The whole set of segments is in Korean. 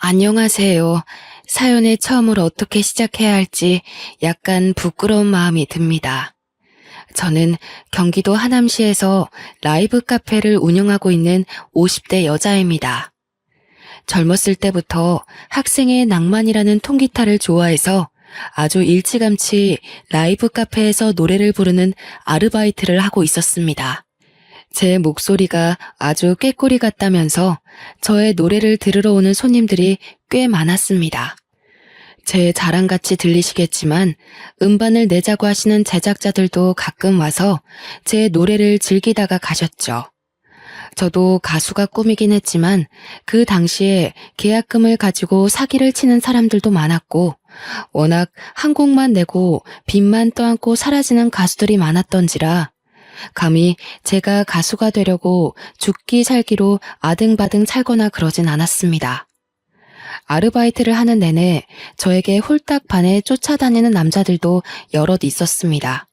안녕하세요. 사연을 처음으로 어떻게 시작해야 할지 약간 부끄러운 마음이 듭니다. 저는 경기도 하남시에서 라이브 카페를 운영하고 있는 50대 여자입니다. 젊었을 때부터 학생의 낭만이라는 통기타를 좋아해서 아주 일찌감치 라이브 카페에서 노래를 부르는 아르바이트를 하고 있었습니다. 제 목소리가 아주 꾀꼬리 같다면서 저의 노래를 들으러 오는 손님들이 꽤 많았습니다. 제 자랑같이 들리시겠지만 음반을 내자고 하시는 제작자들도 가끔 와서 제 노래를 즐기다가 가셨죠. 저도 가수가 꿈이긴 했지만 그 당시에 계약금을 가지고 사기를 치는 사람들도 많았고 워낙 한 곡만 내고 빚만 떠안고 사라지는 가수들이 많았던지라 감히 제가 가수가 되려고 죽기 살기로 아등바등 살거나 그러진 않았습니다. 아르바이트를 하는 내내 저에게 홀딱 반해 쫓아다니는 남자들도 여럿 있었습니다.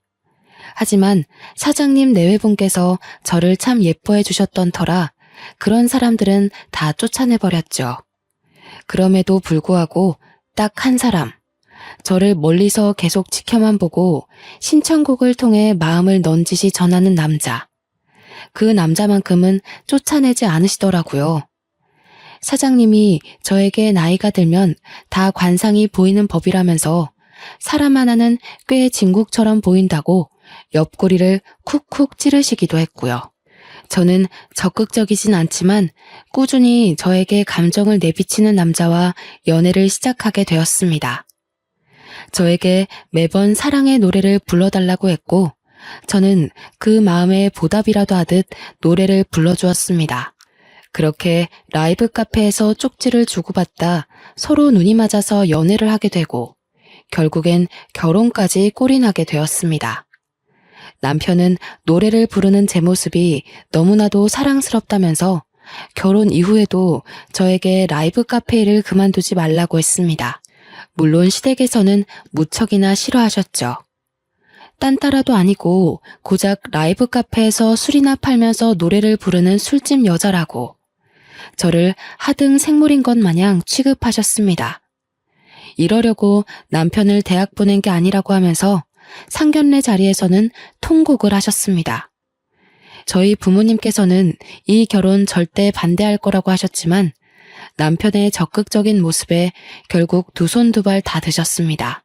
하지만 사장님 내외분께서 저를 참 예뻐해 주셨던 터라 그런 사람들은 다 쫓아내버렸죠. 그럼에도 불구하고 딱 한 사람, 저를 멀리서 계속 지켜만 보고 신청곡을 통해 마음을 넌지시 전하는 남자. 그 남자만큼은 쫓아내지 않으시더라고요. 사장님이 저에게 나이가 들면 다 관상이 보이는 법이라면서 사람 하나는 꽤 진국처럼 보인다고 옆구리를 쿡쿡 찌르시기도 했고요. 저는 적극적이진 않지만 꾸준히 저에게 감정을 내비치는 남자와 연애를 시작하게 되었습니다. 저에게 매번 사랑의 노래를 불러달라고 했고 저는 그 마음에 보답이라도 하듯 노래를 불러주었습니다. 그렇게 라이브 카페에서 쪽지를 주고받다 서로 눈이 맞아서 연애를 하게 되고 결국엔 결혼까지 꼴이 나게 되었습니다. 남편은 노래를 부르는 제 모습이 너무나도 사랑스럽다면서 결혼 이후에도 저에게 라이브 카페 일을 그만두지 말라고 했습니다. 물론 시댁에서는 무척이나 싫어하셨죠. 딴따라도 아니고 고작 라이브 카페에서 술이나 팔면서 노래를 부르는 술집 여자라고 저를 하등 생물인 것 마냥 취급하셨습니다. 이러려고 남편을 대학 보낸 게 아니라고 하면서 상견례 자리에서는 통곡을 하셨습니다. 저희 부모님께서는 이 결혼 절대 반대할 거라고 하셨지만 남편의 적극적인 모습에 결국 두 손 두 발 다 드셨습니다.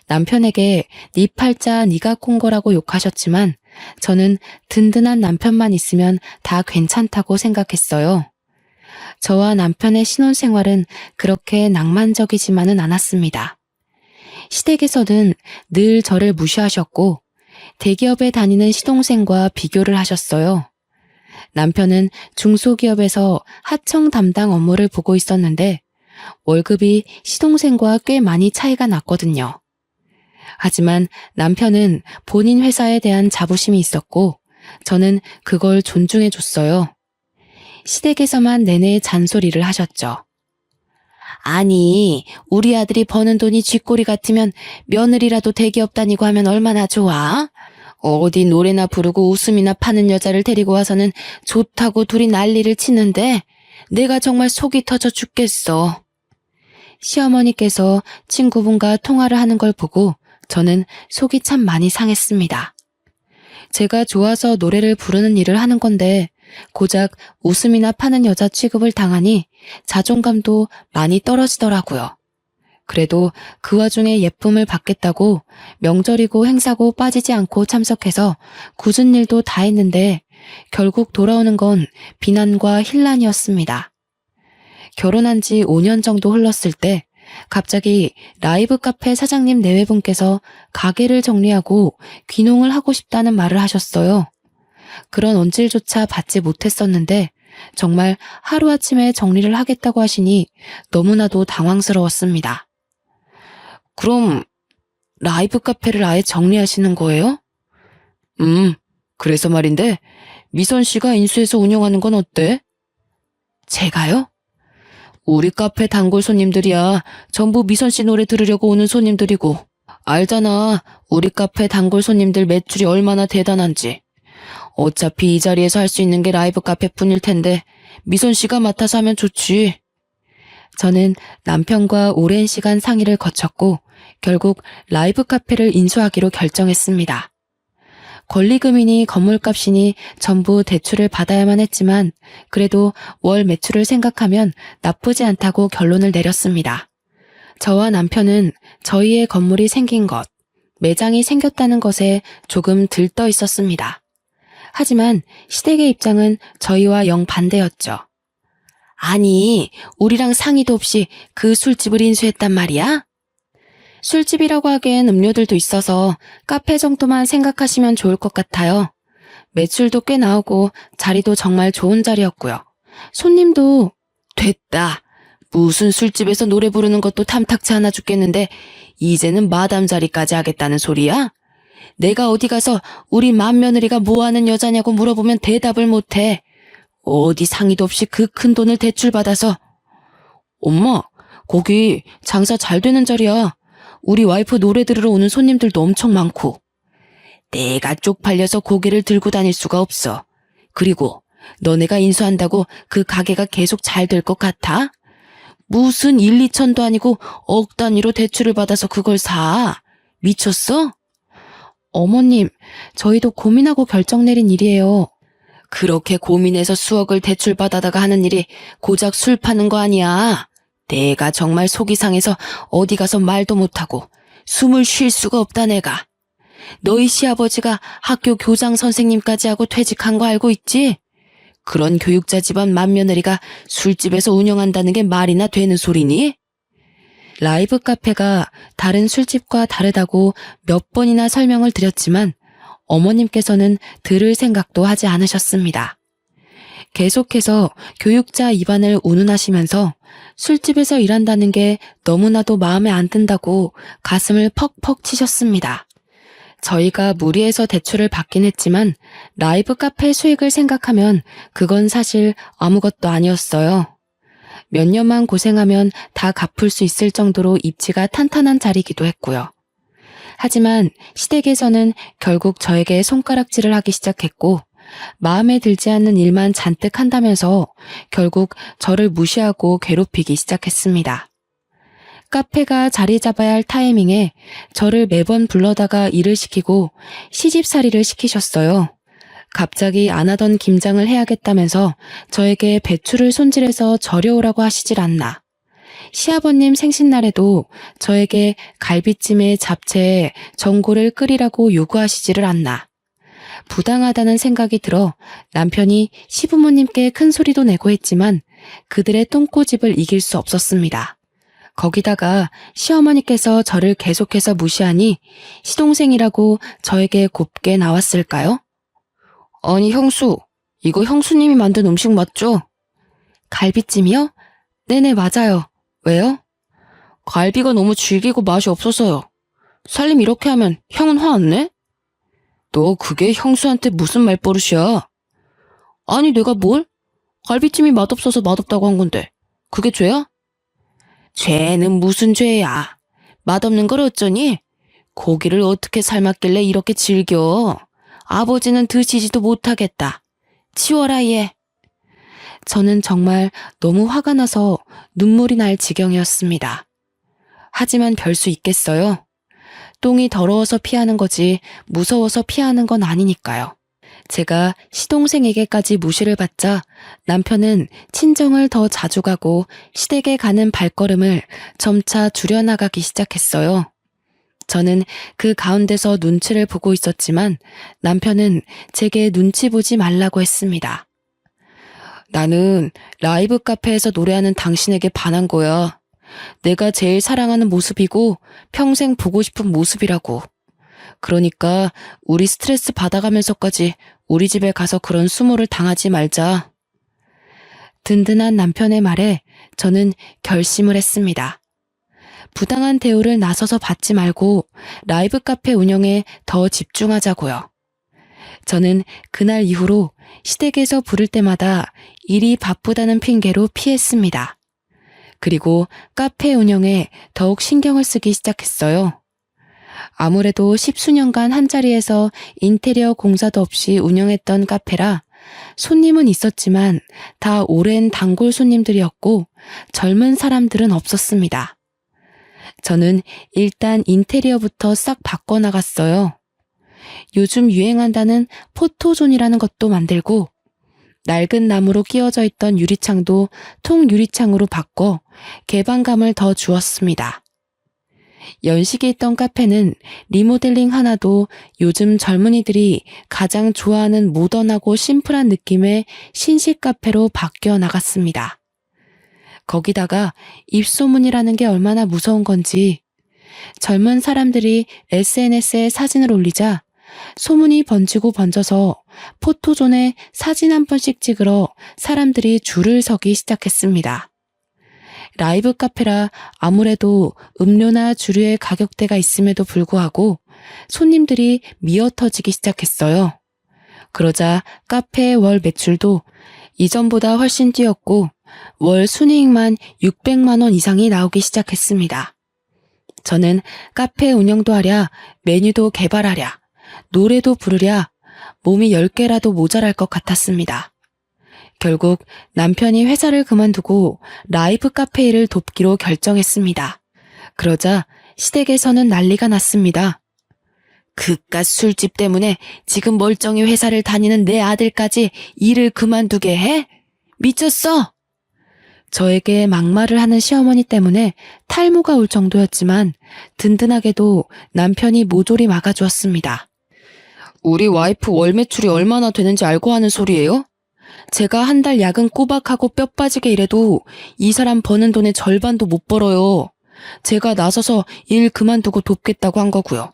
남편에게 네 팔자 네가 콘 거라고 욕하셨지만 저는 든든한 남편만 있으면 다 괜찮다고 생각했어요. 저와 남편의 신혼생활은 그렇게 낭만적이지만은 않았습니다. 시댁에서는 늘 저를 무시하셨고 대기업에 다니는 시동생과 비교를 하셨어요. 남편은 중소기업에서 하청 담당 업무를 보고 있었는데 월급이 시동생과 꽤 많이 차이가 났거든요. 하지만 남편은 본인 회사에 대한 자부심이 있었고 저는 그걸 존중해 줬어요. 시댁에서만 내내 잔소리를 하셨죠. 아니, 우리 아들이 버는 돈이 쥐꼬리 같으면 며느리라도 대기업 다니고 하면 얼마나 좋아? 어디 노래나 부르고 웃음이나 파는 여자를 데리고 와서는 좋다고 둘이 난리를 치는데 내가 정말 속이 터져 죽겠어. 시어머니께서 친구분과 통화를 하는 걸 보고 저는 속이 참 많이 상했습니다. 제가 좋아서 노래를 부르는 일을 하는 건데 고작 웃음이나 파는 여자 취급을 당하니 자존감도 많이 떨어지더라고요. 그래도 그 와중에 예쁨을 받겠다고 명절이고 행사고 빠지지 않고 참석해서 굳은 일도 다 했는데 결국 돌아오는 건 비난과 혼란이었습니다. 결혼한 지 5년 정도 흘렀을 때 갑자기 라이브 카페 사장님 내외분께서 가게를 정리하고 귀농을 하고 싶다는 말을 하셨어요. 그런 언질조차 받지 못했었는데 정말 하루아침에 정리를 하겠다고 하시니 너무나도 당황스러웠습니다. 그럼 라이브 카페를 아예 정리하시는 거예요? 그래서 말인데 미선 씨가 인수해서 운영하는 건 어때? 제가요? 우리 카페 단골 손님들이야 전부 미선 씨 노래 들으려고 오는 손님들이고 알잖아 우리 카페 단골 손님들 매출이 얼마나 대단한지. 어차피 이 자리에서 할 수 있는 게 라이브 카페뿐일 텐데 미선 씨가 맡아서 하면 좋지. 저는 남편과 오랜 시간 상의를 거쳤고 결국 라이브 카페를 인수하기로 결정했습니다. 권리금이니 건물값이니 전부 대출을 받아야만 했지만 그래도 월 매출을 생각하면 나쁘지 않다고 결론을 내렸습니다. 저와 남편은 저희의 건물이 생긴 것, 매장이 생겼다는 것에 조금 들떠 있었습니다. 하지만 시댁의 입장은 저희와 영 반대였죠. 아니, 우리랑 상의도 없이 그 술집을 인수했단 말이야? 술집이라고 하기엔 음료들도 있어서 카페 정도만 생각하시면 좋을 것 같아요. 매출도 꽤 나오고 자리도 정말 좋은 자리였고요. 손님도 됐다. 무슨 술집에서 노래 부르는 것도 탐탁치 않아 죽겠는데 이제는 마담 자리까지 하겠다는 소리야? 내가 어디 가서 우리 맏며느리가 뭐하는 여자냐고 물어보면 대답을 못해. 어디 상의도 없이 그 큰 돈을 대출받아서. 엄마, 거기 장사 잘 되는 자리야. 우리 와이프 노래 들으러 오는 손님들도 엄청 많고. 내가 쪽팔려서 고개를 들고 다닐 수가 없어. 그리고 너네가 인수한다고 그 가게가 계속 잘 될 것 같아? 무슨 1, 2천도 아니고 억 단위로 대출을 받아서 그걸 사. 미쳤어? 어머님, 저희도 고민하고 결정 내린 일이에요. 그렇게 고민해서 수억을 대출받아다가 하는 일이 고작 술 파는 거 아니야. 내가 정말 속이 상해서 어디 가서 말도 못하고 숨을 쉴 수가 없다 내가. 너희 시아버지가 학교 교장 선생님까지 하고 퇴직한 거 알고 있지? 그런 교육자 집안 맏며느리가 술집에서 운영한다는 게 말이나 되는 소리니? 라이브 카페가 다른 술집과 다르다고 몇 번이나 설명을 드렸지만 어머님께서는 들을 생각도 하지 않으셨습니다. 계속해서 교육자 입안을 운운하시면서 술집에서 일한다는 게 너무나도 마음에 안 든다고 가슴을 퍽퍽 치셨습니다. 저희가 무리해서 대출을 받긴 했지만 라이브 카페 수익을 생각하면 그건 사실 아무것도 아니었어요. 몇 년만 고생하면 다 갚을 수 있을 정도로 입지가 탄탄한 자리이기도 했고요. 하지만 시댁에서는 결국 저에게 손가락질을 하기 시작했고 마음에 들지 않는 일만 잔뜩 한다면서 결국 저를 무시하고 괴롭히기 시작했습니다. 카페가 자리 잡아야 할 타이밍에 저를 매번 불러다가 일을 시키고 시집살이를 시키셨어요. 갑자기 안 하던 김장을 해야겠다면서 저에게 배추를 손질해서 절여오라고 하시질 않나. 시아버님 생신날에도 저에게 갈비찜에 잡채에 전골을 끓이라고 요구하시지를 않나. 부당하다는 생각이 들어 남편이 시부모님께 큰 소리도 내고 했지만 그들의 똥꼬집을 이길 수 없었습니다. 거기다가 시어머니께서 저를 계속해서 무시하니 시동생이라고 저에게 곱게 나왔을까요? 아니 형수, 이거 형수님이 만든 음식 맞죠? 갈비찜이요? 네네 맞아요. 왜요? 갈비가 너무 질기고 맛이 없어서요. 살림 이렇게 하면 형은 화 안 내? 너 그게 형수한테 무슨 말버릇이야? 아니 내가 뭘? 갈비찜이 맛없어서 맛없다고 한 건데 그게 죄야? 죄는 무슨 죄야. 맛없는 걸 어쩌니? 고기를 어떻게 삶았길래 이렇게 질겨? 아버지는 드시지도 못하겠다. 치워라 얘. 저는 정말 너무 화가 나서 눈물이 날 지경이었습니다. 하지만 별 수 있겠어요? 똥이 더러워서 피하는 거지 무서워서 피하는 건 아니니까요. 제가 시동생에게까지 무시를 받자 남편은 친정을 더 자주 가고 시댁에 가는 발걸음을 점차 줄여나가기 시작했어요. 저는 그 가운데서 눈치를 보고 있었지만 남편은 제게 눈치 보지 말라고 했습니다. 나는 라이브 카페에서 노래하는 당신에게 반한 거야. 내가 제일 사랑하는 모습이고 평생 보고 싶은 모습이라고. 그러니까 우리 스트레스 받아가면서까지 우리 집에 가서 그런 수모를 당하지 말자. 든든한 남편의 말에 저는 결심을 했습니다. 부당한 대우를 나서서 받지 말고 라이브 카페 운영에 더 집중하자고요. 저는 그날 이후로 시댁에서 부를 때마다 일이 바쁘다는 핑계로 피했습니다. 그리고 카페 운영에 더욱 신경을 쓰기 시작했어요. 아무래도 10수년간 한자리에서 인테리어 공사도 없이 운영했던 카페라 손님은 있었지만 다 오랜 단골 손님들이었고 젊은 사람들은 없었습니다. 저는 일단 인테리어부터 싹 바꿔나갔어요. 요즘 유행한다는 포토존이라는 것도 만들고 낡은 나무로 끼워져 있던 유리창도 통유리창으로 바꿔 개방감을 더 주었습니다. 연식이 있던 카페는 리모델링 하나도 요즘 젊은이들이 가장 좋아하는 모던하고 심플한 느낌의 신식 카페로 바뀌어 나갔습니다. 거기다가 입소문이라는 게 얼마나 무서운 건지 젊은 사람들이 SNS에 사진을 올리자 소문이 번지고 번져서 포토존에 사진 한 번씩 찍으러 사람들이 줄을 서기 시작했습니다. 라이브 카페라 아무래도 음료나 주류의 가격대가 있음에도 불구하고 손님들이 미어터지기 시작했어요. 그러자 카페의 월 매출도 이전보다 훨씬 뛰었고 월 순이익만 600만 원 이상이 나오기 시작했습니다. 저는 카페 운영도 하랴, 메뉴도 개발하랴, 노래도 부르랴 몸이 10개라도 모자랄 것 같았습니다. 결국 남편이 회사를 그만두고 라이브 카페 일을 돕기로 결정했습니다. 그러자 시댁에서는 난리가 났습니다. 그깟 술집 때문에 지금 멀쩡히 회사를 다니는 내 아들까지 일을 그만두게 해? 미쳤어! 저에게 막말을 하는 시어머니 때문에 탈모가 올 정도였지만 든든하게도 남편이 모조리 막아주었습니다. 우리 와이프 월 매출이 얼마나 되는지 알고 하는 소리예요? 제가 한 달 야근 꼬박하고 뼈 빠지게 일해도 이 사람 버는 돈의 절반도 못 벌어요. 제가 나서서 일 그만두고 돕겠다고 한 거고요.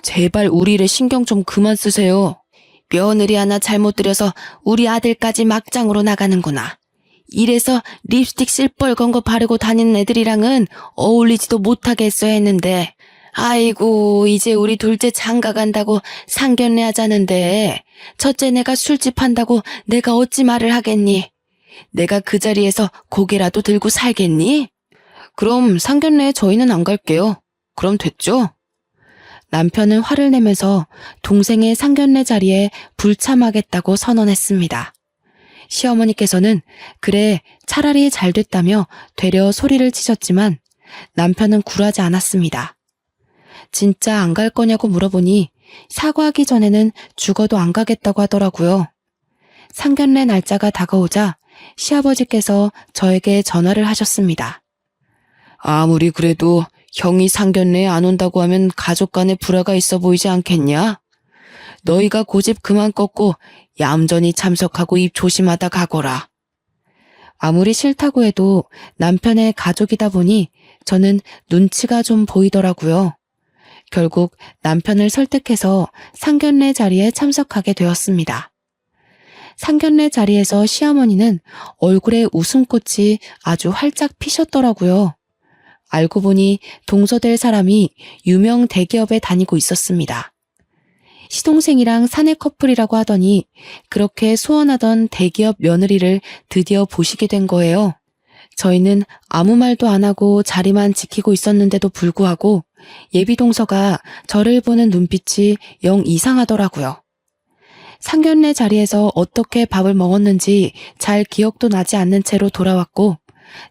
제발 우리 일에 신경 좀 그만 쓰세요. 며느리 하나 잘못 들여서 우리 아들까지 막장으로 나가는구나. 이래서 립스틱 실뻘건 거 바르고 다니는 애들이랑은 어울리지도 못하게 했어야 했는데 아이고 이제 우리 둘째 장가 간다고 상견례 하자는데 첫째 내가 술집 한다고 내가 어찌 말을 하겠니? 내가 그 자리에서 고개라도 들고 살겠니? 그럼 상견례에 저희는 안 갈게요. 그럼 됐죠? 남편은 화를 내면서 동생의 상견례 자리에 불참하겠다고 선언했습니다. 시어머니께서는 그래 차라리 잘 됐다며 되려 소리를 치셨지만 남편은 굴하지 않았습니다. 진짜 안 갈 거냐고 물어보니 사과하기 전에는 죽어도 안 가겠다고 하더라고요. 상견례 날짜가 다가오자 시아버지께서 저에게 전화를 하셨습니다. 아무리 그래도 형이 상견례에 안 온다고 하면 가족 간에 불화가 있어 보이지 않겠냐? 너희가 고집 그만 꺾고 얌전히 참석하고 입 조심하다 가거라. 아무리 싫다고 해도 남편의 가족이다 보니 저는 눈치가 좀 보이더라고요. 결국 남편을 설득해서 상견례 자리에 참석하게 되었습니다. 상견례 자리에서 시어머니는 얼굴에 웃음꽃이 아주 활짝 피셨더라고요. 알고 보니 동서될 사람이 유명 대기업에 다니고 있었습니다. 시동생이랑 사내 커플이라고 하더니 그렇게 소원하던 대기업 며느리를 드디어 보시게 된 거예요. 저희는 아무 말도 안 하고 자리만 지키고 있었는데도 불구하고 예비동서가 저를 보는 눈빛이 영 이상하더라고요. 상견례 자리에서 어떻게 밥을 먹었는지 잘 기억도 나지 않는 채로 돌아왔고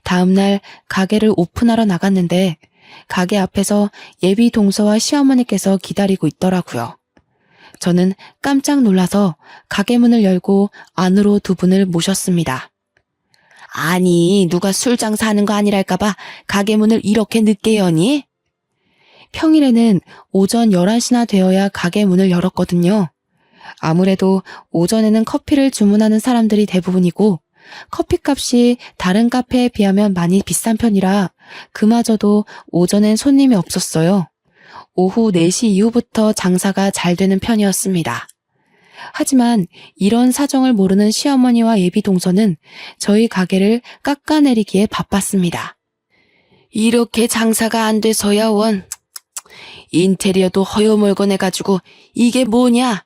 다음날 가게를 오픈하러 나갔는데 가게 앞에서 예비동서와 시어머니께서 기다리고 있더라고요. 저는 깜짝 놀라서 가게 문을 열고 안으로 두 분을 모셨습니다. 아니, 누가 술 장사하는 거 아니랄까봐 가게 문을 이렇게 늦게 여니? 평일에는 오전 11시나 되어야 가게 문을 열었거든요. 아무래도 오전에는 커피를 주문하는 사람들이 대부분이고 커피값이 다른 카페에 비하면 많이 비싼 편이라 그마저도 오전엔 손님이 없었어요. 오후 4시 이후부터 장사가 잘 되는 편이었습니다. 하지만 이런 사정을 모르는 시어머니와 예비동서는 저희 가게를 깎아내리기에 바빴습니다. 이렇게 장사가 안 돼서야 원. 인테리어도 허여멀건해가지고 이게 뭐냐?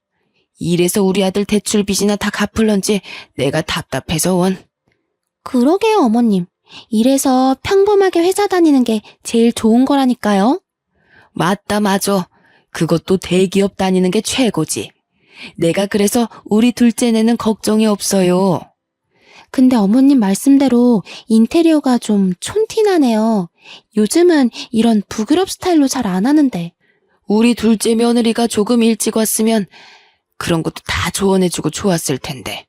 이래서 우리 아들 대출 빚이나 다 갚을런지 내가 답답해서 원. 그러게요, 어머님. 이래서 평범하게 회사 다니는 게 제일 좋은 거라니까요. 맞다 맞아. 그것도 대기업 다니는 게 최고지. 내가 그래서 우리 둘째네는 걱정이 없어요. 근데 어머님 말씀대로 인테리어가 좀 촌티나네요. 요즘은 이런 부그럽 스타일로 잘 안 하는데. 우리 둘째 며느리가 조금 일찍 왔으면 그런 것도 다 조언해주고 좋았을 텐데.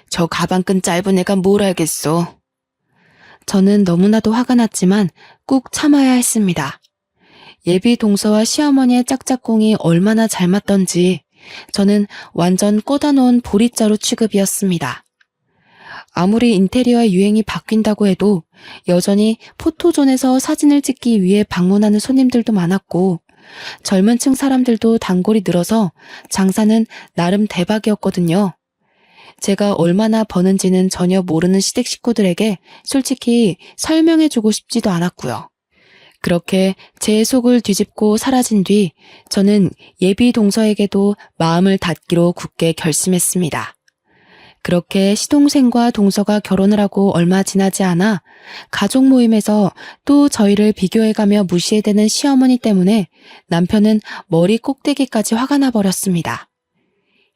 저 가방끈 짧은 애가 뭘 알겠어. 저는 너무나도 화가 났지만 꾹 참아야 했습니다. 예비 동서와 시어머니의 짝짝꿍이 얼마나 잘 맞던지 저는 완전 꽂아놓은 보리자루 취급이었습니다. 아무리 인테리어 유행이 바뀐다고 해도 여전히 포토존에서 사진을 찍기 위해 방문하는 손님들도 많았고 젊은 층 사람들도 단골이 늘어서 장사는 나름 대박이었거든요. 제가 얼마나 버는지는 전혀 모르는 시댁 식구들에게 솔직히 설명해주고 싶지도 않았고요. 그렇게 제 속을 뒤집고 사라진 뒤 저는 예비 동서에게도 마음을 닫기로 굳게 결심했습니다. 그렇게 시동생과 동서가 결혼을 하고 얼마 지나지 않아 가족 모임에서 또 저희를 비교해가며 무시해대는 시어머니 때문에 남편은 머리 꼭대기까지 화가 나버렸습니다.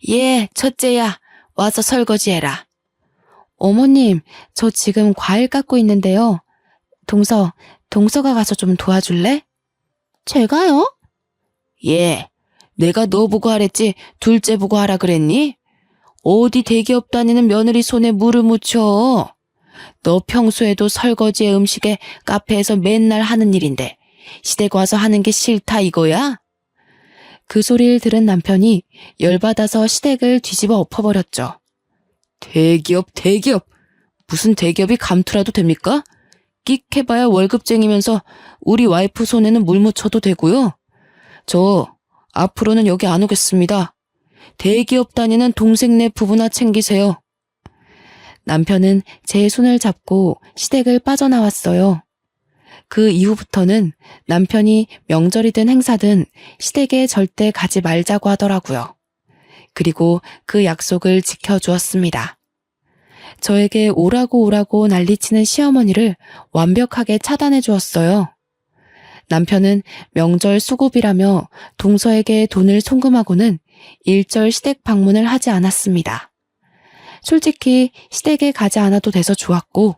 예, 첫째야, 와서 설거지해라. 어머님, 저 지금 과일 깎고 있는데요. 동서가 가서 좀 도와줄래? 제가요? 예, 내가 너 보고 하랬지 둘째 보고 하라 그랬니? 어디 대기업 다니는 며느리 손에 물을 묻혀. 너 평소에도 설거지에 음식에 카페에서 맨날 하는 일인데 시댁 와서 하는 게 싫다 이거야? 그 소리를 들은 남편이 열받아서 시댁을 뒤집어 엎어버렸죠. 대기업. 무슨 대기업이 감투라도 됩니까? 끽 해봐야 월급쟁이면서 우리 와이프 손에는 물 묻혀도 되고요. 저 앞으로는 여기 안 오겠습니다. 대기업 다니는 동생네 부부나 챙기세요. 남편은 제 손을 잡고 시댁을 빠져나왔어요. 그 이후부터는 남편이 명절이든 행사든 시댁에 절대 가지 말자고 하더라고요. 그리고 그 약속을 지켜주었습니다. 저에게 오라고 난리치는 시어머니를 완벽하게 차단해 주었어요. 남편은 명절 수고비라며 동서에게 돈을 송금하고는 일절 시댁 방문을 하지 않았습니다. 솔직히 시댁에 가지 않아도 돼서 좋았고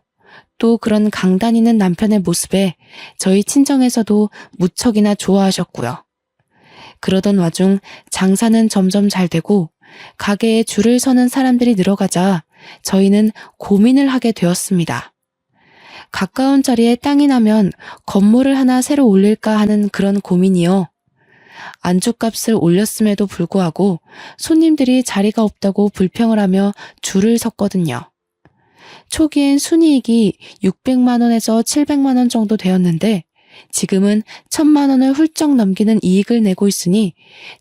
또 그런 강단 있는 남편의 모습에 저희 친정에서도 무척이나 좋아하셨고요. 그러던 와중 장사는 점점 잘 되고 가게에 줄을 서는 사람들이 늘어가자 저희는 고민을 하게 되었습니다. 가까운 자리에 땅이 나면 건물을 하나 새로 올릴까 하는 그런 고민이요. 안주값을 올렸음에도 불구하고 손님들이 자리가 없다고 불평을 하며 줄을 섰거든요. 초기엔 순이익이 600만 원에서 700만 원 정도 되었는데 지금은 1000만 원을 훌쩍 넘기는 이익을 내고 있으니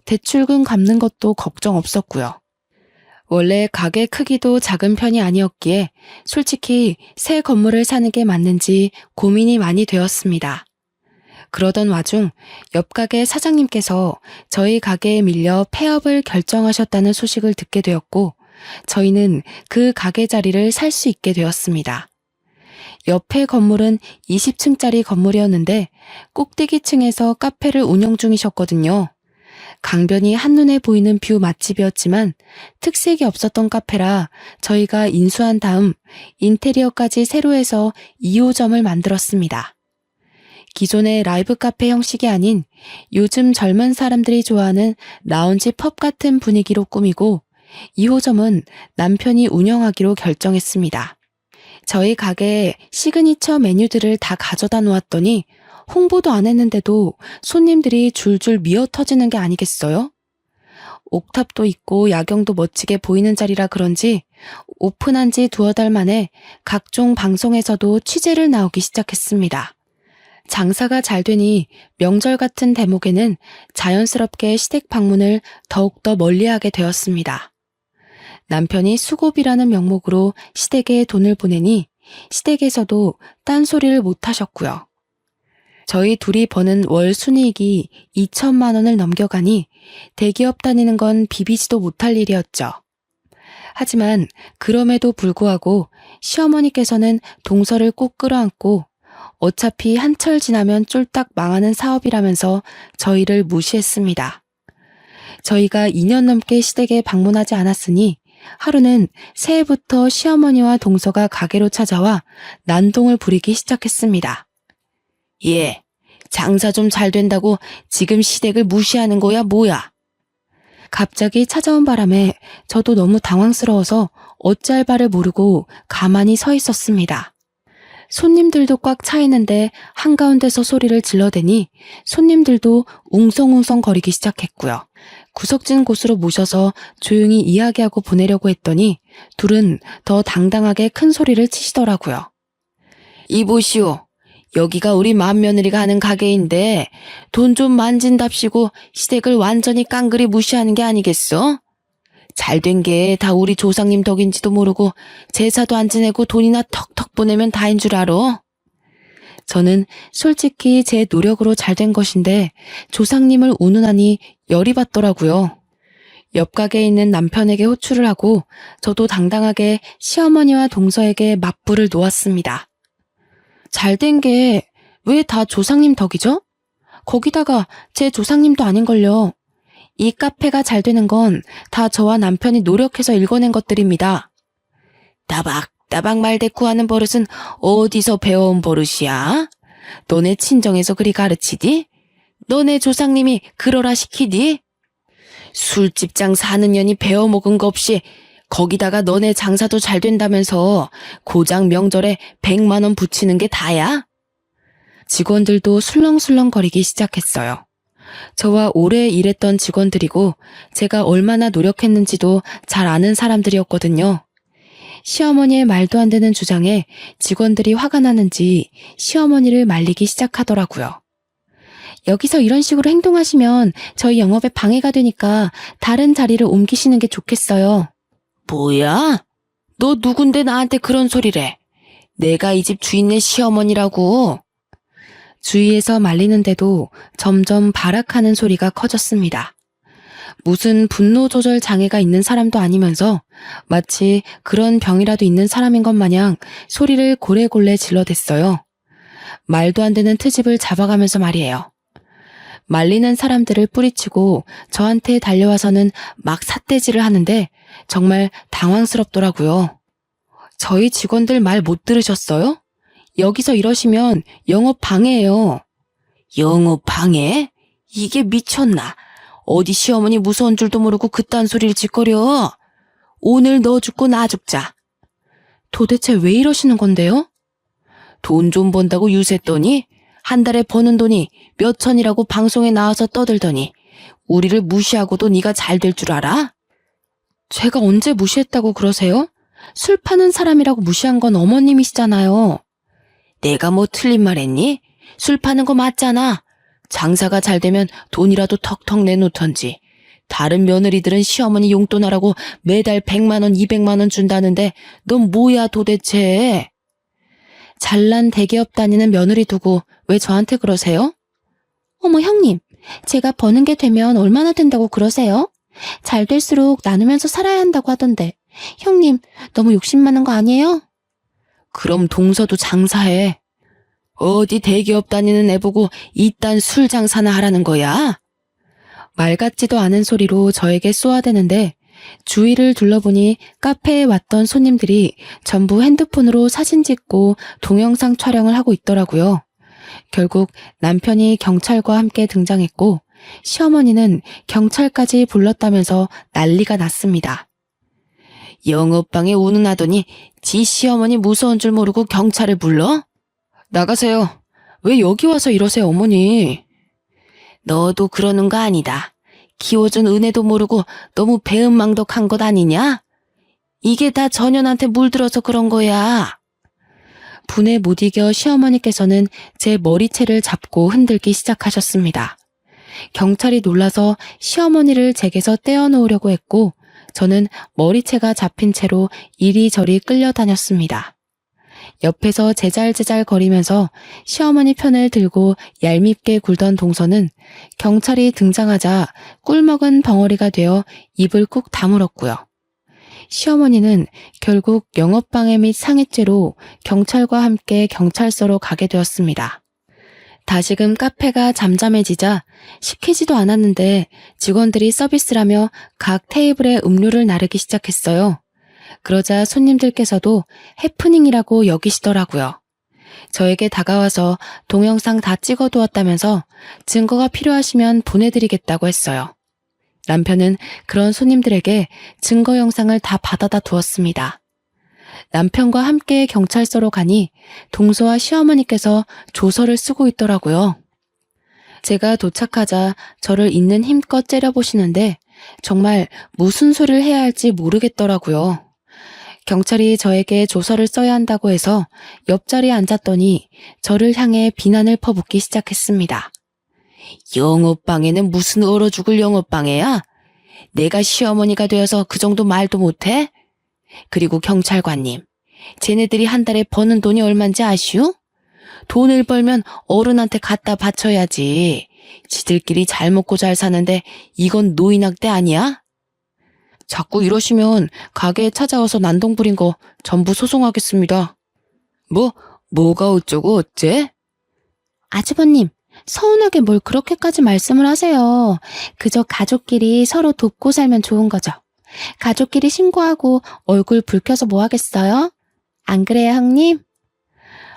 대출금 갚는 것도 걱정 없었고요. 원래 가게 크기도 작은 편이 아니었기에 솔직히 새 건물을 사는 게 맞는지 고민이 많이 되었습니다. 그러던 와중 옆 가게 사장님께서 저희 가게에 밀려 폐업을 결정하셨다는 소식을 듣게 되었고 저희는 그 가게 자리를 살 수 있게 되었습니다. 옆에 건물은 20층짜리 건물이었는데 꼭대기층에서 카페를 운영 중이셨거든요. 강변이 한눈에 보이는 뷰 맛집이었지만 특색이 없었던 카페라 저희가 인수한 다음 인테리어까지 새로 해서 2호점을 만들었습니다. 기존의 라이브 카페 형식이 아닌 요즘 젊은 사람들이 좋아하는 라운지 펍 같은 분위기로 꾸미고 2호점은 남편이 운영하기로 결정했습니다. 저희 가게에 시그니처 메뉴들을 다 가져다 놓았더니 홍보도 안 했는데도 손님들이 줄줄 미어 터지는 게 아니겠어요? 옥탑도 있고 야경도 멋지게 보이는 자리라 그런지 오픈한 지 2-달 만에 각종 방송에서도 취재를 나오기 시작했습니다. 장사가 잘 되니 명절 같은 대목에는 자연스럽게 시댁 방문을 더욱더 멀리하게 되었습니다. 남편이 수고비라는 명목으로 시댁에 돈을 보내니 시댁에서도 딴소리를 못 하셨고요. 저희 둘이 버는 월 순이익이 2천만 원을 넘겨가니 대기업 다니는 건 비비지도 못할 일이었죠. 하지만 그럼에도 불구하고 시어머니께서는 동서를 꼭 끌어안고 어차피 한철 지나면 쫄딱 망하는 사업이라면서 저희를 무시했습니다. 저희가 2년 넘게 시댁에 방문하지 않았으니 하루는 새해부터 시어머니와 동서가 가게로 찾아와 난동을 부리기 시작했습니다. 예, 장사 좀 잘 된다고 지금 시댁을 무시하는 거야 뭐야? 갑자기 찾아온 바람에 저도 너무 당황스러워서 어찌할 바를 모르고 가만히 서 있었습니다. 손님들도 꽉 차 있는데 한가운데서 소리를 질러대니 손님들도 웅성웅성 거리기 시작했고요. 구석진 곳으로 모셔서 조용히 이야기하고 보내려고 했더니 둘은 더 당당하게 큰 소리를 치시더라고요. 이보시오. 여기가 우리 맏며느리가 하는 가게인데 돈 좀 만진답시고 시댁을 완전히 깡그리 무시하는 게 아니겠어? 잘된 게 다 우리 조상님 덕인지도 모르고 제사도 안 지내고 돈이나 턱턱 보내면 다인 줄 알아? 저는 솔직히 제 노력으로 잘된 것인데 조상님을 운운하니 열이 받더라고요. 옆 가게에 있는 남편에게 호출을 하고 저도 당당하게 시어머니와 동서에게 맞불을 놓았습니다. 잘된 게 왜 다 조상님 덕이죠? 거기다가 제 조상님도 아닌걸요. 이 카페가 잘 되는 건 다 저와 남편이 노력해서 일궈낸 것들입니다. 따박따박 말대꾸하는 버릇은 어디서 배워온 버릇이야? 너네 친정에서 그리 가르치디? 너네 조상님이 그러라 시키디? 술집장 사는 년이 배워먹은 거 없이 거기다가 너네 장사도 잘 된다면서 고장 명절에 100만 원 붙이는 게 다야? 직원들도 술렁술렁거리기 시작했어요. 저와 오래 일했던 직원들이고 제가 얼마나 노력했는지도 잘 아는 사람들이었거든요. 시어머니의 말도 안 되는 주장에 직원들이 화가 나는지 시어머니를 말리기 시작하더라고요. 여기서 이런 식으로 행동하시면 저희 영업에 방해가 되니까 다른 자리를 옮기시는 게 좋겠어요. 뭐야? 너 누군데 나한테 그런 소리래? 내가 이 집 주인네 시어머니라고. 주위에서 말리는데도 점점 발악하는 소리가 커졌습니다. 무슨 분노 조절 장애가 있는 사람도 아니면서 마치 그런 병이라도 있는 사람인 것 마냥 소리를 고래골래 질러댔어요. 말도 안 되는 트집을 잡아가면서 말이에요. 말리는 사람들을 뿌리치고 저한테 달려와서는 막 삿대질을 하는데 정말 당황스럽더라고요. 저희 직원들 말 못 들으셨어요? 여기서 이러시면 영업 방해예요. 영업 방해? 이게 미쳤나? 어디 시어머니 무서운 줄도 모르고 그딴 소리를 짓거려. 오늘 너 죽고 나 죽자. 도대체 왜 이러시는 건데요? 돈 좀 번다고 유세했더니 한 달에 버는 돈이 몇 천이라고 방송에 나와서 떠들더니 우리를 무시하고도 네가 잘 될 줄 알아? 제가 언제 무시했다고 그러세요? 술 파는 사람이라고 무시한 건 어머님이시잖아요. 내가 뭐 틀린 말 했니? 술 파는 거 맞잖아. 장사가 잘 되면 돈이라도 턱턱 내놓던지. 다른 며느리들은 시어머니 용돈하라고 매달 100만 원, 200만 원 준다는데 넌 뭐야 도대체? 잘난 대기업 다니는 며느리 두고 왜 저한테 그러세요? 어머 형님, 제가 버는 게 되면 얼마나 된다고 그러세요? 잘 될수록 나누면서 살아야 한다고 하던데 형님 너무 욕심 많은 거 아니에요? 그럼 동서도 장사해. 어디 대기업 다니는 애 보고 이딴 술 장사나 하라는 거야? 말 같지도 않은 소리로 저에게 쏘아대는데 주위를 둘러보니 카페에 왔던 손님들이 전부 핸드폰으로 사진 찍고 동영상 촬영을 하고 있더라고요. 결국 남편이 경찰과 함께 등장했고 시어머니는 경찰까지 불렀다면서 난리가 났습니다. 영업방에 운운하더니 지 시어머니 무서운 줄 모르고 경찰을 불러? 나가세요. 왜 여기 와서 이러세요, 어머니? 너도 그러는 거 아니다. 키워준 은혜도 모르고 너무 배은망덕한 것 아니냐? 이게 다 전현한테 물들어서 그런 거야. 분에 못 이겨 시어머니께서는 제 머리채를 잡고 흔들기 시작하셨습니다. 경찰이 놀라서 시어머니를 제게서 떼어놓으려고 했고 저는 머리채가 잡힌 채로 이리저리 끌려다녔습니다. 옆에서 제잘제잘 거리면서 시어머니 편을 들고 얄밉게 굴던 동서는 경찰이 등장하자 꿀먹은 벙어리가 되어 입을 꾹 다물었고요. 시어머니는 결국 영업방해 및 상해죄로 경찰과 함께 경찰서로 가게 되었습니다. 다시금 카페가 잠잠해지자 시키지도 않았는데 직원들이 서비스라며 각 테이블에 음료를 나르기 시작했어요. 그러자 손님들께서도 해프닝이라고 여기시더라고요. 저에게 다가와서 동영상 다 찍어두었다면서 증거가 필요하시면 보내드리겠다고 했어요. 남편은 그런 손님들에게 증거 영상을 다 받아다 두었습니다. 남편과 함께 경찰서로 가니 동서와 시어머니께서 조서를 쓰고 있더라고요. 제가 도착하자 저를 있는 힘껏 째려보시는데 정말 무슨 소리를 해야 할지 모르겠더라고요. 경찰이 저에게 조서를 써야 한다고 해서 옆자리에 앉았더니 저를 향해 비난을 퍼붓기 시작했습니다. 영업방해는 무슨 얼어 죽을 영업방해야? 내가 시어머니가 되어서 그 정도 말도 못해? 그리고 경찰관님, 쟤네들이 한 달에 버는 돈이 얼만지 아시오? 돈을 벌면 어른한테 갖다 바쳐야지. 지들끼리 잘 먹고 잘 사는데 이건 노인학대 아니야? 자꾸 이러시면 가게에 찾아와서 난동 부린 거 전부 소송하겠습니다. 뭐가 어쩌고 어째? 아주버님, 서운하게 뭘 그렇게까지 말씀을 하세요. 그저 가족끼리 서로 돕고 살면 좋은 거죠. 가족끼리 신고하고 얼굴 붉혀서 뭐 하겠어요? 안 그래요, 형님?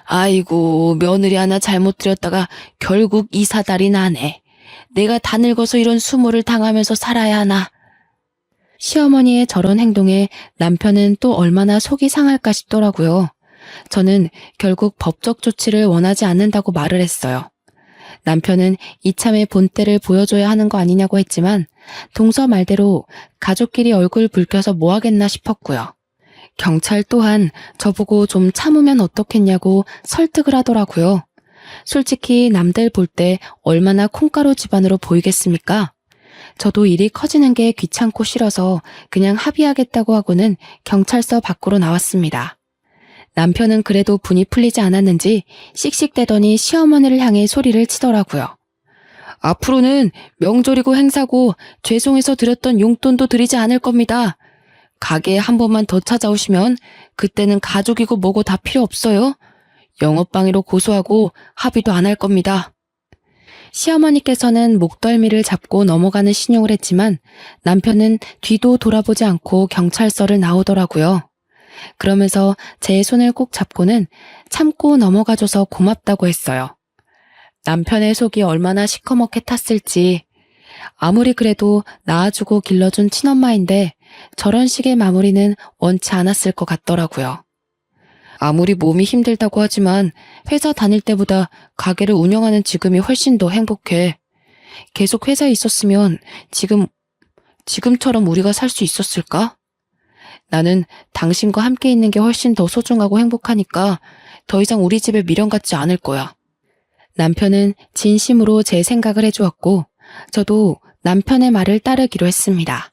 아이고, 며느리 하나 잘못 들였다가 결국 이 사달이 나네. 내가 다 늙어서 이런 수모를 당하면서 살아야 하나. 시어머니의 저런 행동에 남편은 또 얼마나 속이 상할까 싶더라고요. 저는 결국 법적 조치를 원하지 않는다고 말을 했어요. 남편은 이참에 본때를 보여줘야 하는 거 아니냐고 했지만 동서 말대로 가족끼리 얼굴 붉혀서 뭐 하겠나 싶었고요. 경찰 또한 저보고 좀 참으면 어떻겠냐고 설득을 하더라고요. 솔직히 남들 볼 때 얼마나 콩가루 집안으로 보이겠습니까? 저도 일이 커지는 게 귀찮고 싫어서 그냥 합의하겠다고 하고는 경찰서 밖으로 나왔습니다. 남편은 그래도 분이 풀리지 않았는지 씩씩대더니 시어머니를 향해 소리를 치더라고요. 앞으로는 명절이고 행사고 죄송해서 드렸던 용돈도 드리지 않을 겁니다. 가게에 한 번만 더 찾아오시면 그때는 가족이고 뭐고 다 필요 없어요. 영업방해로 고소하고 합의도 안 할 겁니다. 시어머니께서는 목덜미를 잡고 넘어가는 신용을 했지만 남편은 뒤도 돌아보지 않고 경찰서를 나오더라고요. 그러면서 제 손을 꼭 잡고는 참고 넘어가줘서 고맙다고 했어요. 남편의 속이 얼마나 시커멓게 탔을지. 아무리 그래도 낳아주고 길러준 친엄마인데 저런 식의 마무리는 원치 않았을 것 같더라고요. 아무리 몸이 힘들다고 하지만 회사 다닐 때보다 가게를 운영하는 지금이 훨씬 더 행복해. 계속 회사에 있었으면 지금처럼 우리가 살 수 있었을까? 나는 당신과 함께 있는 게 훨씬 더 소중하고 행복하니까 더 이상 우리 집에 미련 갖지 않을 거야. 남편은 진심으로 제 생각을 해주었고 저도 남편의 말을 따르기로 했습니다.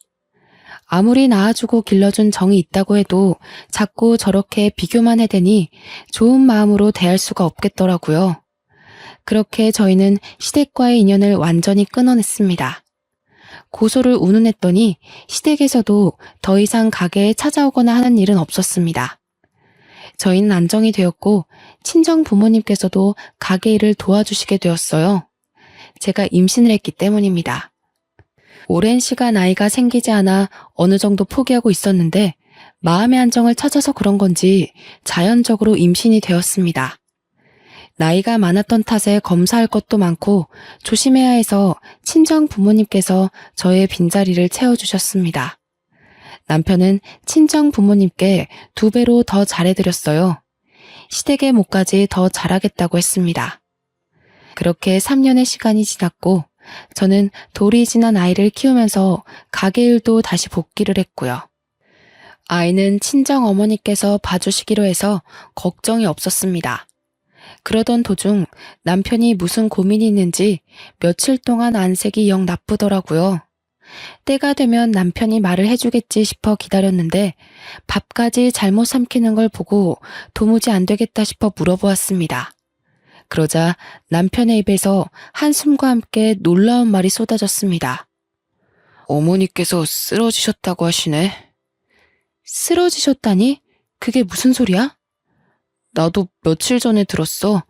아무리 낳아주고 길러준 정이 있다고 해도 자꾸 저렇게 비교만 해대니 좋은 마음으로 대할 수가 없겠더라고요. 그렇게 저희는 시댁과의 인연을 완전히 끊어냈습니다. 고소를 운운했더니 시댁에서도 더 이상 가게에 찾아오거나 하는 일은 없었습니다. 저희는 안정이 되었고 친정 부모님께서도 가게 일을 도와주시게 되었어요. 제가 임신을 했기 때문입니다. 오랜 시간 아이가 생기지 않아 어느 정도 포기하고 있었는데 마음의 안정을 찾아서 그런 건지 자연적으로 임신이 되었습니다. 나이가 많았던 탓에 검사할 것도 많고 조심해야 해서 친정 부모님께서 저의 빈자리를 채워주셨습니다. 남편은 친정 부모님께 2배로 더 잘해드렸어요. 시댁의 몫까지 더 잘하겠다고 했습니다. 그렇게 3년의 시간이 지났고 저는 돌이 지난 아이를 키우면서 가게 일도 다시 복귀를 했고요. 아이는 친정 어머니께서 봐주시기로 해서 걱정이 없었습니다. 그러던 도중 남편이 무슨 고민이 있는지 며칠 동안 안색이 영 나쁘더라고요. 때가 되면 남편이 말을 해주겠지 싶어 기다렸는데 밥까지 잘못 삼키는 걸 보고 도무지 안 되겠다 싶어 물어보았습니다. 그러자 남편의 입에서 한숨과 함께 놀라운 말이 쏟아졌습니다. 어머니께서 쓰러지셨다고 하시네. 쓰러지셨다니? 그게 무슨 소리야? 나도 며칠 전에 들었어.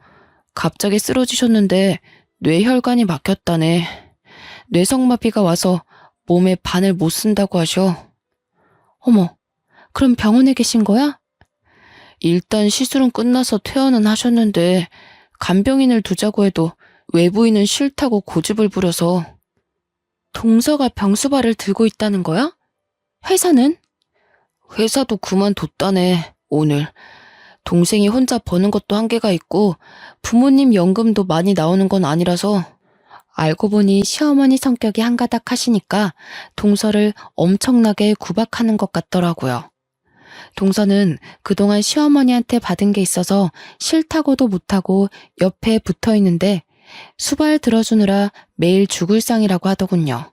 갑자기 쓰러지셨는데 뇌혈관이 막혔다네. 뇌성마비가 와서 몸에 반을 못 쓴다고 하셔. 어머, 그럼 병원에 계신 거야? 일단 시술은 끝나서 퇴원은 하셨는데 간병인을 두자고 해도 외부인은 싫다고 고집을 부려서. 동서가 병수발을 들고 있다는 거야? 회사는? 회사도 그만뒀다네, 오늘. 동생이 혼자 버는 것도 한계가 있고 부모님 연금도 많이 나오는 건 아니라서. 알고 보니 시어머니 성격이 한가닥 하시니까 동서를 엄청나게 구박하는 것 같더라고요. 동서는 그동안 시어머니한테 받은 게 있어서 싫다고도 못하고 옆에 붙어 있는데 수발 들어주느라 매일 죽을 상이라고 하더군요.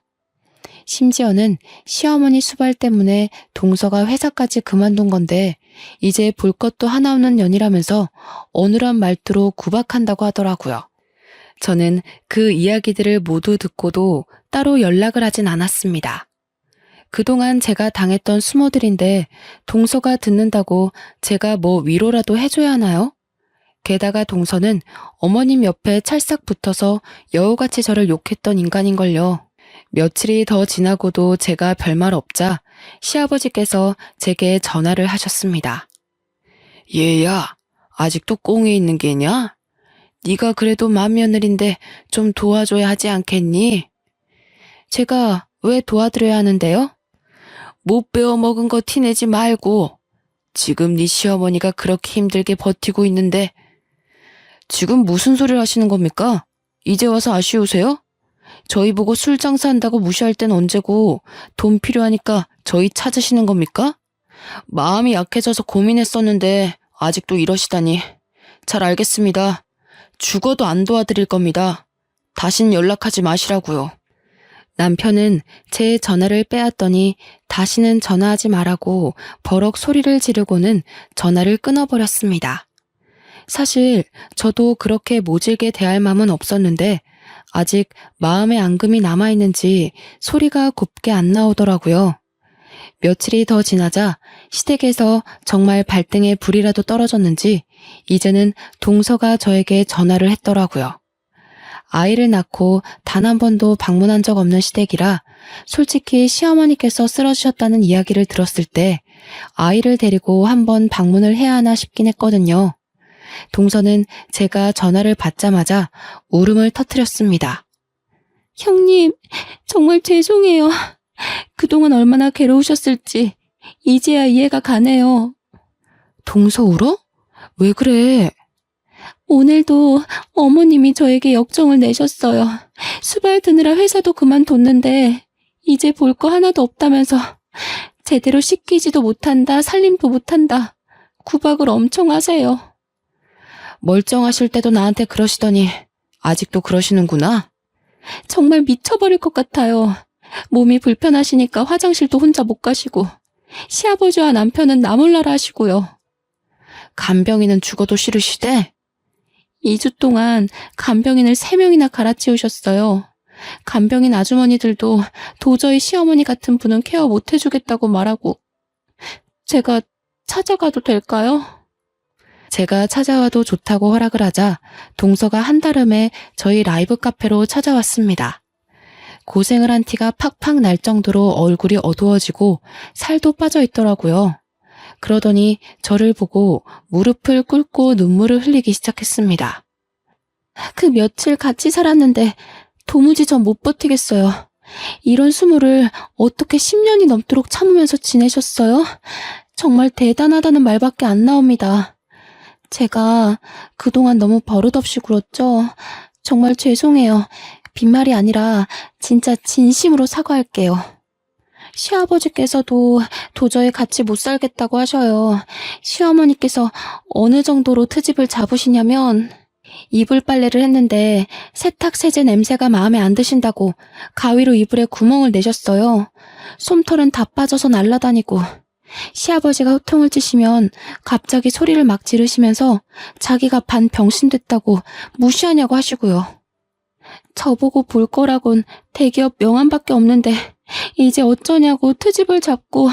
심지어는 시어머니 수발 때문에 동서가 회사까지 그만둔 건데 이제 볼 것도 하나 없는 년이라면서 어눌한 말투로 구박한다고 하더라고요. 저는 그 이야기들을 모두 듣고도 따로 연락을 하진 않았습니다. 그동안 제가 당했던 수모들인데 동서가 듣는다고 제가 뭐 위로라도 해줘야 하나요? 게다가 동서는 어머님 옆에 찰싹 붙어서 여우같이 저를 욕했던 인간인걸요. 며칠이 더 지나고도 제가 별말 없자 시아버지께서 제게 전화를 하셨습니다. 얘야, 아직도 꽁에 있는 게냐? 네가 그래도 맏며느리인데 좀 도와줘야 하지 않겠니? 제가 왜 도와드려야 하는데요? 못 배워 먹은 거 티내지 말고. 지금 네 시어머니가 그렇게 힘들게 버티고 있는데. 지금 무슨 소리를 하시는 겁니까? 이제 와서 아쉬우세요? 저희 보고 술 장사한다고 무시할 땐 언제고 돈 필요하니까 저희 찾으시는 겁니까? 마음이 약해져서 고민했었는데 아직도 이러시다니. 잘 알겠습니다. 죽어도 안 도와드릴 겁니다. 다신 연락하지 마시라고요. 남편은 제 전화를 빼앗더니 다시는 전화하지 말라고 버럭 소리를 지르고는 전화를 끊어버렸습니다. 사실 저도 그렇게 모질게 대할 마음은 없었는데 아직 마음의 앙금이 남아있는지 소리가 곱게 안 나오더라고요. 며칠이 더 지나자 시댁에서 정말 발등에 불이라도 떨어졌는지 이제는 동서가 저에게 전화를 했더라고요. 아이를 낳고 단 한 번도 방문한 적 없는 시댁이라 솔직히 시어머니께서 쓰러지셨다는 이야기를 들었을 때 아이를 데리고 한번 방문을 해야 하나 싶긴 했거든요. 동서는 제가 전화를 받자마자 울음을 터뜨렸습니다. 형님, 정말 죄송해요. 그동안 얼마나 괴로우셨을지 이제야 이해가 가네요. 동서 울어? 왜 그래? 오늘도 어머님이 저에게 역정을 내셨어요. 수발 드느라 회사도 그만뒀는데 이제 볼 거 하나도 없다면서 제대로 씻기지도 못한다, 살림도 못한다. 구박을 엄청 하세요. 멀쩡하실 때도 나한테 그러시더니 아직도 그러시는구나. 정말 미쳐버릴 것 같아요. 몸이 불편하시니까 화장실도 혼자 못 가시고 시아버지와 남편은 나 몰라라 하시고요. 간병인은 죽어도 싫으시대? 2주 동안 간병인을 3명이나 갈아치우셨어요. 간병인 아주머니들도 도저히 시어머니 같은 분은 케어 못 해주겠다고 말하고. 제가 찾아가도 될까요? 제가 찾아와도 좋다고 허락을 하자 동서가 한달음에 저희 라이브 카페로 찾아왔습니다. 고생을 한 티가 팍팍 날 정도로 얼굴이 어두워지고 살도 빠져 있더라고요. 그러더니 저를 보고 무릎을 꿇고 눈물을 흘리기 시작했습니다. 그 며칠 같이 살았는데 도무지 전 못 버티겠어요. 이런 수모를 어떻게 10년이 넘도록 참으면서 지내셨어요? 정말 대단하다는 말밖에 안 나옵니다. 제가 그동안 너무 버릇없이 굴었죠. 정말 죄송해요. 빈말이 아니라 진짜 진심으로 사과할게요. 시아버지께서도 도저히 같이 못 살겠다고 하셔요. 시어머니께서 어느 정도로 트집을 잡으시냐면 이불 빨래를 했는데 세탁 세제 냄새가 마음에 안 드신다고 가위로 이불에 구멍을 내셨어요. 솜털은 다 빠져서 날아다니고 시아버지가 호통을 치시면 갑자기 소리를 막 지르시면서 자기가 반 병신 됐다고 무시하냐고 하시고요. 저보고 볼 거라곤 대기업 명함밖에 없는데 이제 어쩌냐고 트집을 잡고.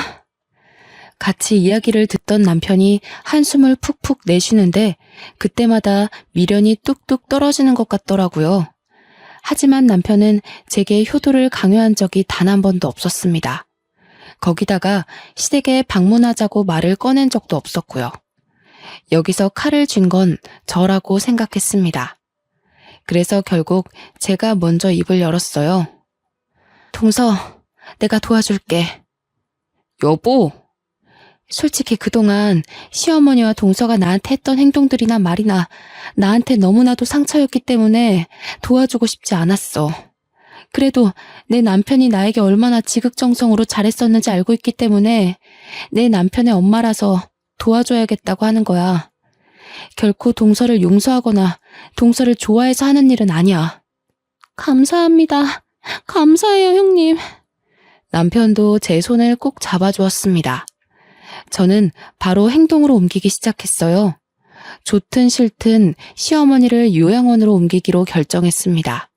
같이 이야기를 듣던 남편이 한숨을 푹푹 내쉬는데 그때마다 미련이 뚝뚝 떨어지는 것 같더라고요. 하지만 남편은 제게 효도를 강요한 적이 단 한 번도 없었습니다. 거기다가 시댁에 방문하자고 말을 꺼낸 적도 없었고요. 여기서 칼을 쥔 건 저라고 생각했습니다. 그래서 결국 제가 먼저 입을 열었어요. 동서, 내가 도와줄게. 여보! 솔직히 그동안 시어머니와 동서가 나한테 했던 행동들이나 말이나 나한테 너무나도 상처였기 때문에 도와주고 싶지 않았어. 그래도 내 남편이 나에게 얼마나 지극정성으로 잘했었는지 알고 있기 때문에 내 남편의 엄마라서 도와줘야겠다고 하는 거야. 결코 동서를 용서하거나 동서를 좋아해서 하는 일은 아니야. 감사합니다. 감사해요, 형님. 남편도 제 손을 꼭 잡아주었습니다. 저는 바로 행동으로 옮기기 시작했어요. 좋든 싫든 시어머니를 요양원으로 옮기기로 결정했습니다.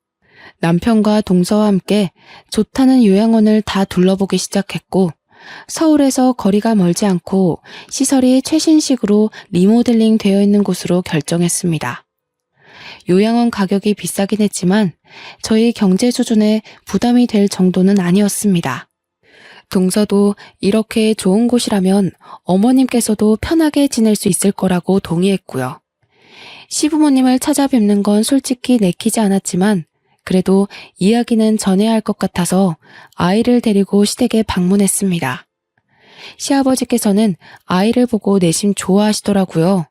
남편과 동서와 함께 좋다는 요양원을 다 둘러보기 시작했고 서울에서 거리가 멀지 않고 시설이 최신식으로 리모델링 되어 있는 곳으로 결정했습니다. 요양원 가격이 비싸긴 했지만 저희 경제 수준에 부담이 될 정도는 아니었습니다. 동서도 이렇게 좋은 곳이라면 어머님께서도 편하게 지낼 수 있을 거라고 동의했고요. 시부모님을 찾아뵙는 건 솔직히 내키지 않았지만 그래도 이야기는 전해야 할 것 같아서 아이를 데리고 시댁에 방문했습니다. 시아버지께서는 아이를 보고 내심 좋아하시더라고요.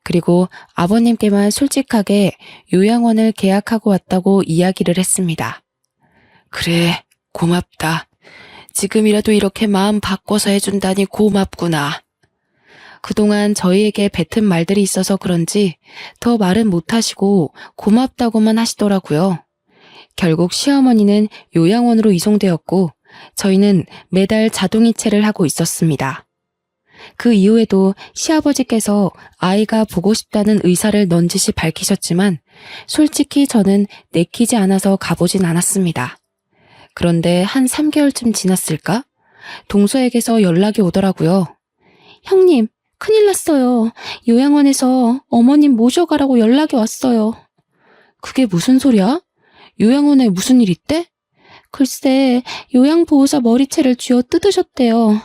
그리고 아버님께만 솔직하게 요양원을 계약하고 왔다고 이야기를 했습니다. 그래, 고맙다. 지금이라도 이렇게 마음 바꿔서 해준다니 고맙구나. 그동안 저희에게 뱉은 말들이 있어서 그런지 더 말은 못하시고 고맙다고만 하시더라고요. 결국 시어머니는 요양원으로 이송되었고 저희는 매달 자동이체를 하고 있었습니다. 그 이후에도 시아버지께서 아이가 보고 싶다는 의사를 넌지시 밝히셨지만 솔직히 저는 내키지 않아서 가보진 않았습니다. 그런데 한 3개월쯤 지났을까? 동서에게서 연락이 오더라고요. 형님, 큰일 났어요. 요양원에서 어머님 모셔가라고 연락이 왔어요. 그게 무슨 소리야? 요양원에 무슨 일 있대? 글쎄, 요양보호사 머리채를 쥐어 뜯으셨대요.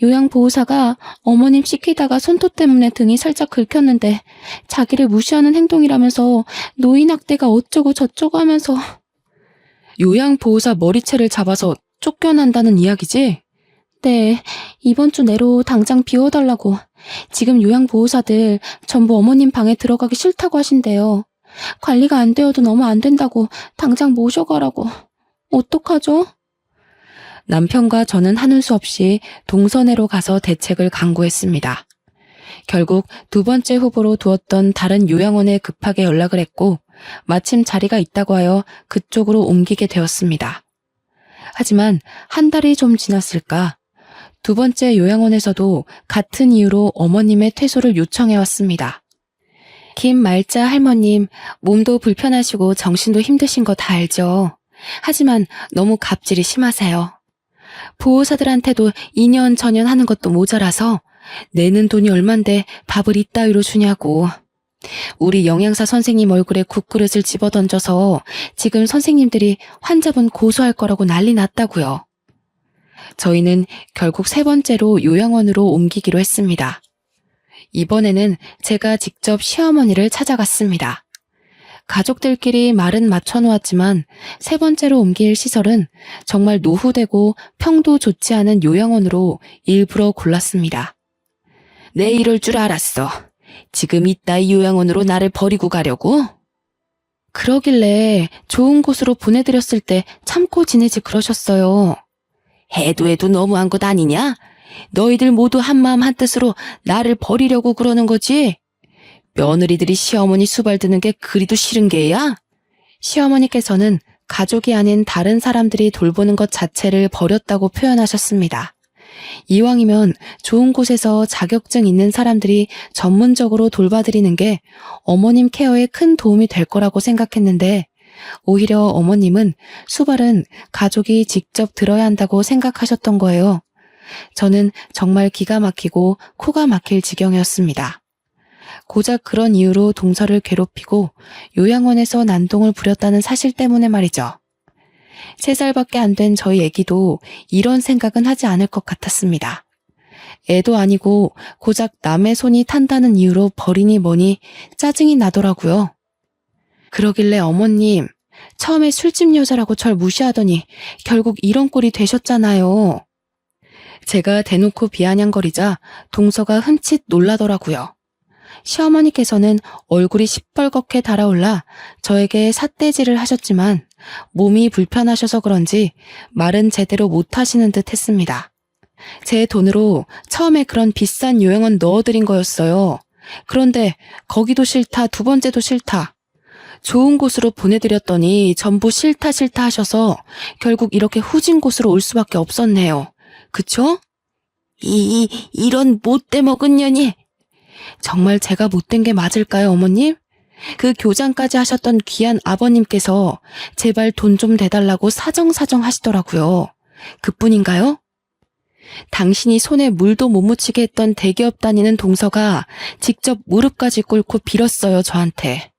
요양보호사가 어머님 씻기다가 손톱 때문에 등이 살짝 긁혔는데 자기를 무시하는 행동이라면서 노인학대가 어쩌고 저쩌고 하면서. 요양보호사 머리채를 잡아서 쫓겨난다는 이야기지? 네, 이번 주 내로 당장 비워달라고. 지금 요양보호사들 전부 어머님 방에 들어가기 싫다고 하신대요. 관리가 안 되어도 너무 안 된다고 당장 모셔가라고. 어떡하죠? 남편과 저는 하는 수 없이 동선회로 가서 대책을 강구했습니다. 결국 두 번째 후보로 두었던 다른 요양원에 급하게 연락을 했고 마침 자리가 있다고 하여 그쪽으로 옮기게 되었습니다. 하지만 한 달이 좀 지났을까? 두 번째 요양원에서도 같은 이유로 어머님의 퇴소를 요청해왔습니다. 김말자 할머님, 몸도 불편하시고 정신도 힘드신 거 다 알죠. 하지만 너무 갑질이 심하세요. 보호사들한테도 2년 전년 하는 것도 모자라서 내는 돈이 얼만데 밥을 이따위로 주냐고. 우리 영양사 선생님 얼굴에 국그릇을 집어던져서 지금 선생님들이 환자분 고소할 거라고 난리 났다고요. 저희는 결국 세 번째로 요양원으로 옮기기로 했습니다. 이번에는 제가 직접 시어머니를 찾아갔습니다. 가족들끼리 말은 맞춰놓았지만 세 번째로 옮길 시설은 정말 노후되고 평도 좋지 않은 요양원으로 일부러 골랐습니다. 내 이럴 줄 알았어. 지금 이따 요양원으로 나를 버리고 가려고? 그러길래 좋은 곳으로 보내드렸을 때 참고 지내지 그러셨어요. 해도 너무한 것 아니냐? 너희들 모두 한마음 한뜻으로 나를 버리려고 그러는 거지? 며느리들이 시어머니 수발 드는 게 그리도 싫은 게야? 시어머니께서는 가족이 아닌 다른 사람들이 돌보는 것 자체를 버렸다고 표현하셨습니다. 이왕이면 좋은 곳에서 자격증 있는 사람들이 전문적으로 돌봐드리는 게 어머님 케어에 큰 도움이 될 거라고 생각했는데 오히려 어머님은 수발은 가족이 직접 들어야 한다고 생각하셨던 거예요. 저는 정말 기가 막히고 코가 막힐 지경이었습니다. 고작 그런 이유로 동서를 괴롭히고 요양원에서 난동을 부렸다는 사실 때문에 말이죠. 3살밖에 안 된 저희 애기도 이런 생각은 하지 않을 것 같았습니다. 애도 아니고 고작 남의 손이 탄다는 이유로 버리니 뭐니 짜증이 나더라고요. 그러길래 어머님, 처음에 술집 여자라고 절 무시하더니 결국 이런 꼴이 되셨잖아요. 제가 대놓고 비아냥거리자 동서가 흠칫 놀라더라고요. 시어머니께서는 얼굴이 시뻘겋게 달아올라 저에게 삿대질을 하셨지만 몸이 불편하셔서 그런지 말은 제대로 못하시는 듯 했습니다. 제 돈으로 처음에 그런 비싼 요양원 넣어드린 거였어요. 그런데 거기도 싫다, 2번째도 싫다. 좋은 곳으로 보내드렸더니 전부 싫다 하셔서 결국 이렇게 후진 곳으로 올 수밖에 없었네요. 그쵸? 이런 못돼 먹은 년이. 정말 제가 못된 게 맞을까요, 어머님? 그 교장까지 하셨던 귀한 아버님께서 제발 돈 좀 대달라고 사정사정 하시더라고요. 그뿐인가요? 당신이 손에 물도 못 묻히게 했던 대기업 다니는 동서가 직접 무릎까지 꿇고 빌었어요, 저한테.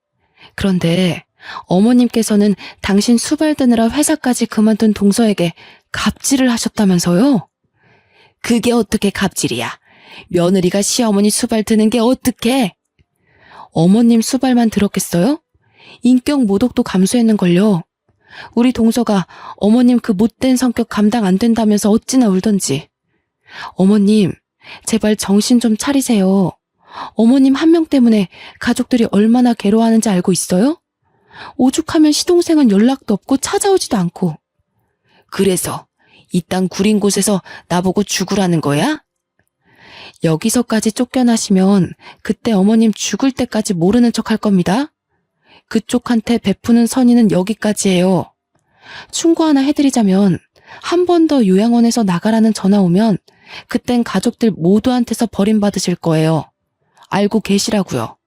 그런데 어머님께서는 당신 수발 드느라 회사까지 그만둔 동서에게 갑질을 하셨다면서요? 그게 어떻게 갑질이야? 며느리가 시어머니 수발 드는 게 어떡해? 어머님 수발만 들었겠어요? 인격 모독도 감수했는걸요. 우리 동서가 어머님 그 못된 성격 감당 안 된다면서 어찌나 울던지. 어머님, 제발 정신 좀 차리세요. 어머님 한 명 때문에 가족들이 얼마나 괴로워하는지 알고 있어요? 오죽하면 시동생은 연락도 없고 찾아오지도 않고. 그래서 이 땅 구린 곳에서 나보고 죽으라는 거야? 여기서까지 쫓겨나시면 그때 어머님 죽을 때까지 모르는 척 할 겁니다. 그쪽한테 베푸는 선의는 여기까지예요. 충고 하나 해드리자면 한 번 더 요양원에서 나가라는 전화 오면 그땐 가족들 모두한테서 버림받으실 거예요. 알고 계시라고요.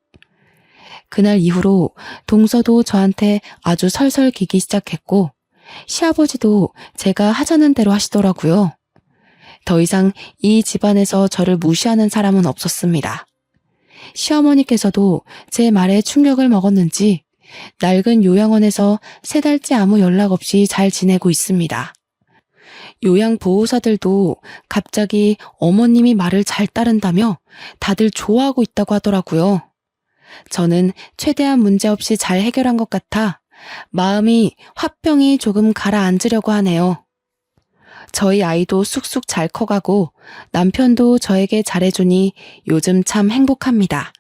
그날 이후로 동서도 저한테 아주 설설 기기 시작했고 시아버지도 제가 하자는 대로 하시더라고요. 더 이상 이 집안에서 저를 무시하는 사람은 없었습니다. 시어머니께서도 제 말에 충격을 먹었는지 낡은 요양원에서 3달째 아무 연락 없이 잘 지내고 있습니다. 요양보호사들도 갑자기 어머님이 말을 잘 따른다며 다들 좋아하고 있다고 하더라고요. 저는 최대한 문제없이 잘 해결한 것 같아 마음이 화병이 조금 가라앉으려고 하네요. 저희 아이도 쑥쑥 잘 커가고 남편도 저에게 잘해주니 요즘 참 행복합니다.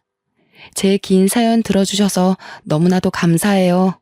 제 긴 사연 들어주셔서 너무나도 감사해요.